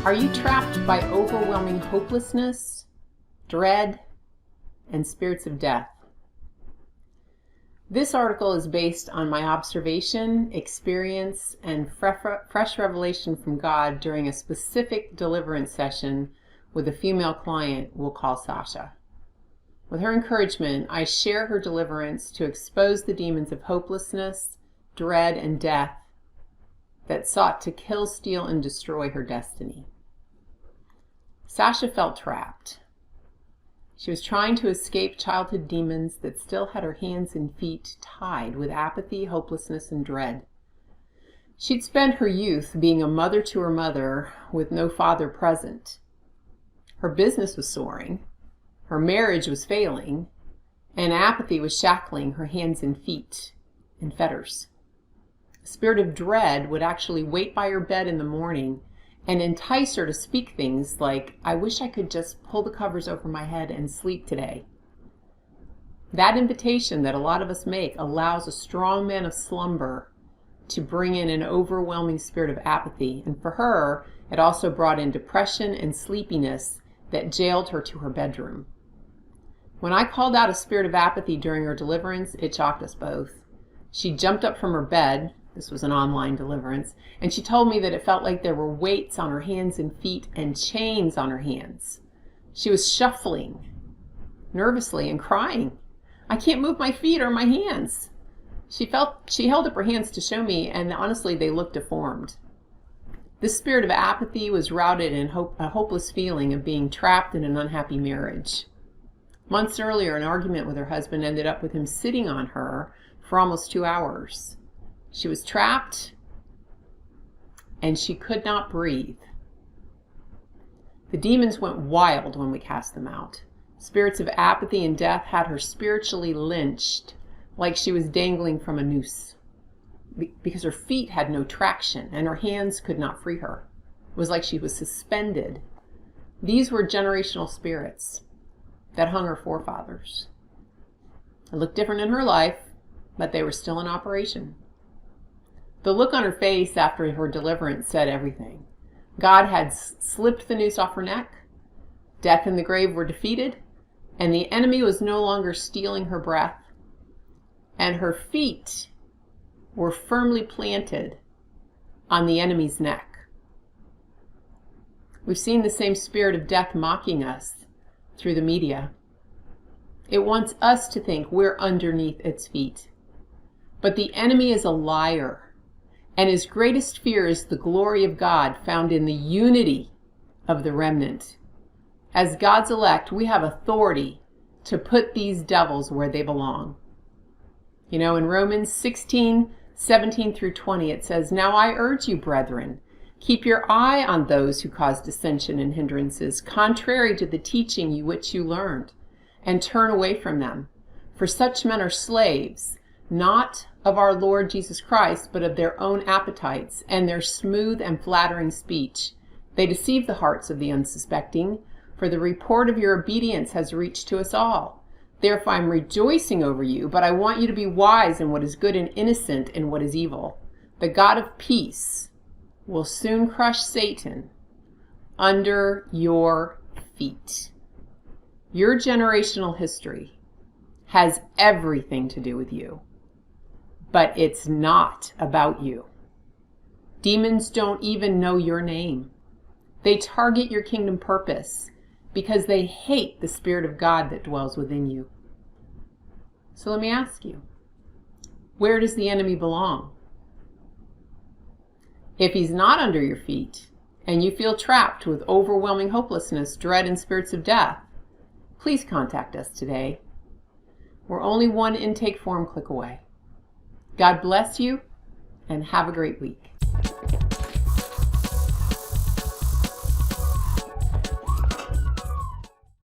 Are you trapped by overwhelming hopelessness, dread, and spirits of death? This article is based on my observation, experience, and fresh revelation from God during a specific deliverance session with a female client we'll call Sasha. With her encouragement, I share her deliverance to expose the demons of hopelessness, dread, and death that sought to kill, steal, and destroy her destiny. Sasha felt trapped. She was trying to escape childhood demons that still had her hands and feet tied with apathy, hopelessness, and dread. She'd spent her youth being a mother to her mother with no father present. Her business was soaring, her marriage was failing, and apathy was shackling her hands and feet in fetters. The spirit of dread would actually wait by her bed in the morning and entice her to speak things like, "I wish I could just pull the covers over my head and sleep today." That invitation that a lot of us make allows a strong man of slumber to bring in an overwhelming spirit of apathy. And for her, it also brought in depression and sleepiness that jailed her to her bedroom. When I called out a spirit of apathy during her deliverance, it shocked us both. She jumped up from her bed. This was an online deliverance, and she told me that it felt like there were weights on her hands and feet and chains on her hands. She was shuffling nervously and crying. "I can't move my feet or my hands." She held up her hands to show me, and honestly, they looked deformed. This spirit of apathy was rooted in a hopeless feeling of being trapped in an unhappy marriage. Months earlier, an argument with her husband ended up with him sitting on her for almost 2 hours. She was trapped, and she could not breathe. The demons went wild when we cast them out. Spirits of apathy and death had her spiritually lynched, like she was dangling from a noose, because her feet had no traction and her hands could not free her. It was like she was suspended. These were generational spirits that hung her forefathers. It looked different in her life, but they were still in operation. The look on her face after her deliverance said everything. God had slipped the noose off her neck, death and the grave were defeated, and the enemy was no longer stealing her breath, and her feet were firmly planted on the enemy's neck. We've seen the same spirit of death mocking us through the media. It wants us to think we're underneath its feet. But the enemy is a liar. And his greatest fear is the glory of God found in the unity of the remnant. As God's elect, we have authority to put these devils where they belong. You know, in Romans 16:17-20, it says, "Now I urge you, brethren, keep your eye on those who cause dissension and hindrances, contrary to the teaching which you learned, and turn away from them. For such men are slaves, not of our Lord Jesus Christ, but of their own appetites and their smooth and flattering speech. They deceive the hearts of the unsuspecting, for the report of your obedience has reached to us all. Therefore I am rejoicing over you, but I want you to be wise in what is good and innocent in what is evil. The God of peace will soon crush Satan under your feet." Your generational history has everything to do with you. But it's not about you. Demons don't even know your name. They target your kingdom purpose because they hate the Spirit of God that dwells within you. So let me ask you, where does the enemy belong? If he's not under your feet and you feel trapped with overwhelming hopelessness, dread, and spirits of death, please contact us today. We're only one intake form click away. God bless you, and have a great week.